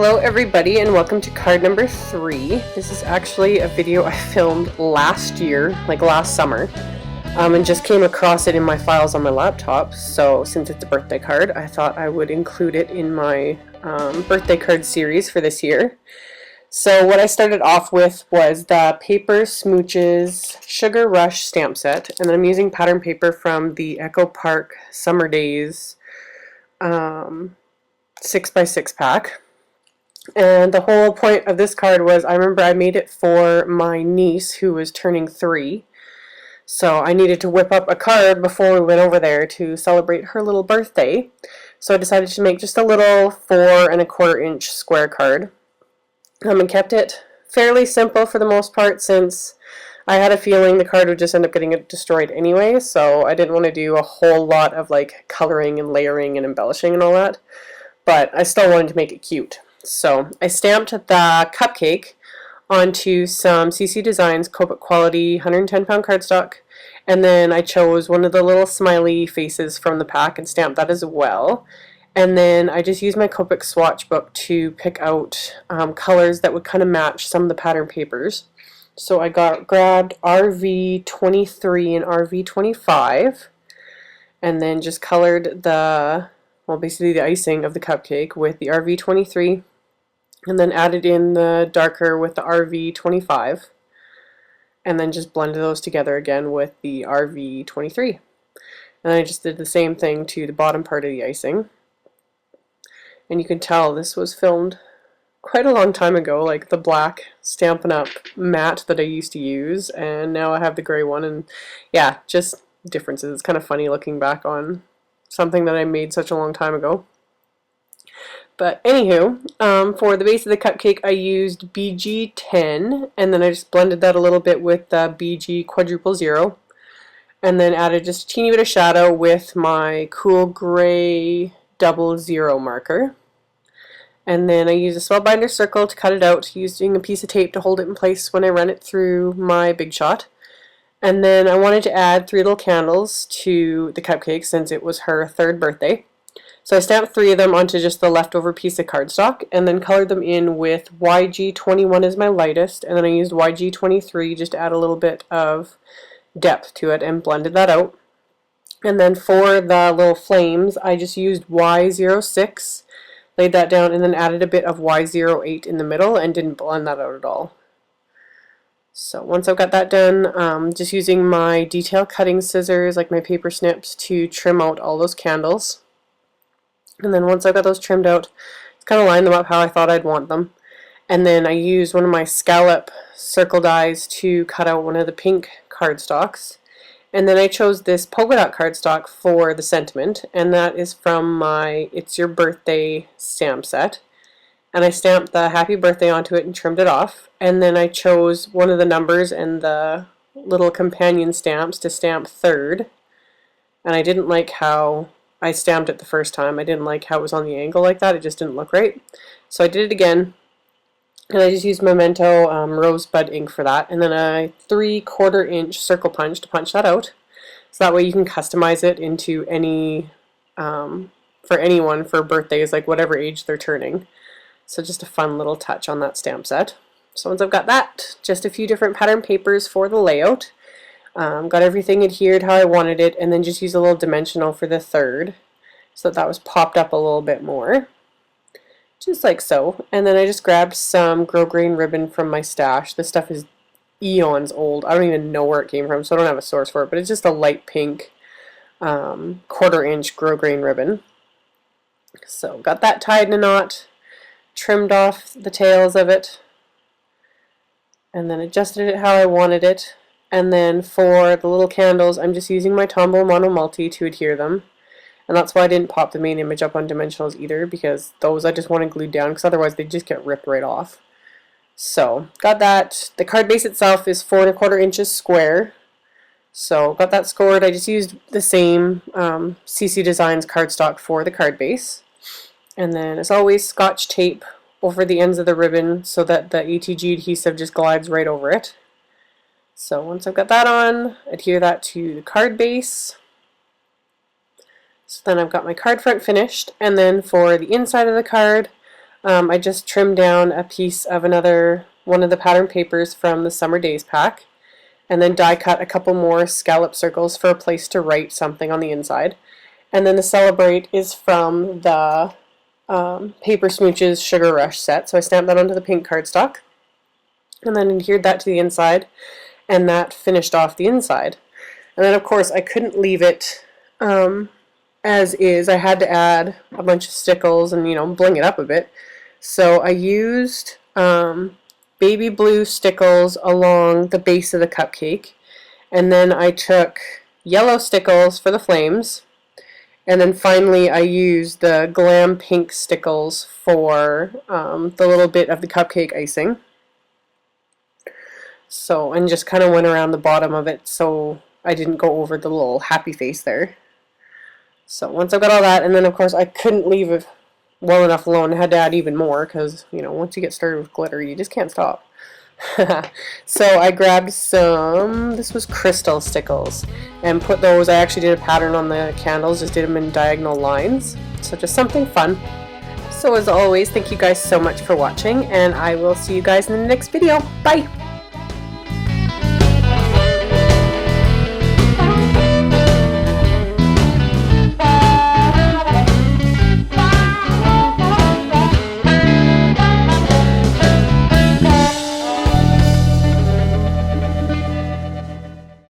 Hello everybody and welcome to card number 3. This is actually a video I filmed last year, like last summer, and just came across it in my files on my laptop. So since it's a birthday card, I thought I would include it in my birthday card series for this year. So what I started off with was the Paper Smooches Sugar Rush stamp set, and I'm using pattern paper from the Echo Park Summer Days 6x6 pack. And the whole point of this card was, I remember I made it for my niece who was turning 3. So I needed to whip up a card before we went over there to celebrate her little birthday. So I decided to make just a little 4 1/4 inch square card. And kept it fairly simple for the most part, since I had a feeling the card would just end up getting destroyed anyway. So I didn't want to do a whole lot of like coloring and layering and embellishing and all that. But I still wanted to make it cute. So I stamped the cupcake onto some CC Designs Copic Quality 110-pound cardstock, and then I chose one of the little smiley faces from the pack and stamped that as well. And then I just used my Copic swatch book to pick out colors that would kind of match some of the pattern papers. So I grabbed RV23 and RV25, and then just colored basically the icing of the cupcake with the RV23, and then added in the darker with the RV25, and then just blended those together again with the RV23. And I just did the same thing to the bottom part of the icing. And you can tell this was filmed quite a long time ago, like the black Stampin' Up! Matte that I used to use, and now I have the gray one, and yeah, just differences. It's kind of funny looking back on something that I made such a long time ago. But anywho, for the base of the cupcake I used BG10, and then I just blended that a little bit with BG quadruple 0, and then added just a teeny bit of shadow with my cool gray 00 marker. And then I used a spellbinder circle to cut it out, using a piece of tape to hold it in place when I run it through my Big Shot. And then I wanted to add 3 little candles to the cupcake since it was her 3rd birthday. So I stamped 3 of them onto just the leftover piece of cardstock, and then colored them in with YG21 as my lightest, and then I used YG23 just to add a little bit of depth to it and blended that out. And then for the little flames, I just used Y06, laid that down, and then added a bit of Y08 in the middle and didn't blend that out at all. So once I've got that done, just using my detail cutting scissors, like my paper snips, to trim out all those candles. And then once I've got those trimmed out, just kind of line them up how I thought I'd want them. And then I used one of my scallop circle dies to cut out one of the pink cardstocks. And then I chose this polka dot cardstock for the sentiment, and that is from my It's Your Birthday stamp set. And I stamped the happy birthday onto it and trimmed it off. And then I chose one of the numbers and the little companion stamps to stamp 3rd. And I didn't like how I stamped it the first time. I didn't like how it was on the angle like that. It just didn't look right. So I did it again. And I just used Memento Rosebud ink for that. And then a 3/4 inch circle punch to punch that out. So that way you can customize it into any, for anyone for birthdays, like whatever age they're turning. So just a fun little touch on that stamp set. So once I've got that, just a few different pattern papers for the layout. Got everything adhered how I wanted it, and then just use a little dimensional for the 3rd, so that was popped up a little bit more. Just like so. And then I just grabbed some grosgrain ribbon from my stash. This stuff is eons old. I don't even know where it came from, so I don't have a source for it, but it's just a light pink 1/4 inch grosgrain ribbon. So got that tied in a knot, trimmed off the tails of it, and then adjusted it how I wanted it. And then for the little candles, I'm just using my Tombow Mono Multi to adhere them. And that's why I didn't pop the main image up on dimensionals either, because those I just want to glue down, because otherwise they just get ripped right off. So got that. The card base itself is 4 1/4 inches square. So got that scored. I just used the same CC Designs cardstock for the card base. And then, as always, Scotch tape over the ends of the ribbon so that the ATG adhesive just glides right over it. So once I've got that on, adhere that to the card base. So then I've got my card front finished, and then for the inside of the card, I just trimmed down a piece of one of the pattern papers from the Summer Days pack, and then die cut a couple more scallop circles for a place to write something on the inside. And then the Celebrate is from the Paper Smooches Sugar Rush set, so I stamped that onto the pink cardstock, and then adhered that to the inside, and that finished off the inside. And then of course I couldn't leave it as is. I had to add a bunch of stickles and, you know, bling it up a bit. So I used baby blue stickles along the base of the cupcake, and then I took yellow stickles for the flames, and then finally I used the glam pink stickles for the little bit of the cupcake icing. So, and just kind of went around the bottom of it so I didn't go over the little happy face there. So once I got all that, and then of course I couldn't leave it well enough alone. I had to add even more because, you know, once you get started with glitter, you just can't stop. So I grabbed some, this was crystal stickles, and put those, I actually did a pattern on the candles, just did them in diagonal lines. So just something fun. So as always, thank you guys so much for watching, and I will see you guys in the next video. Bye!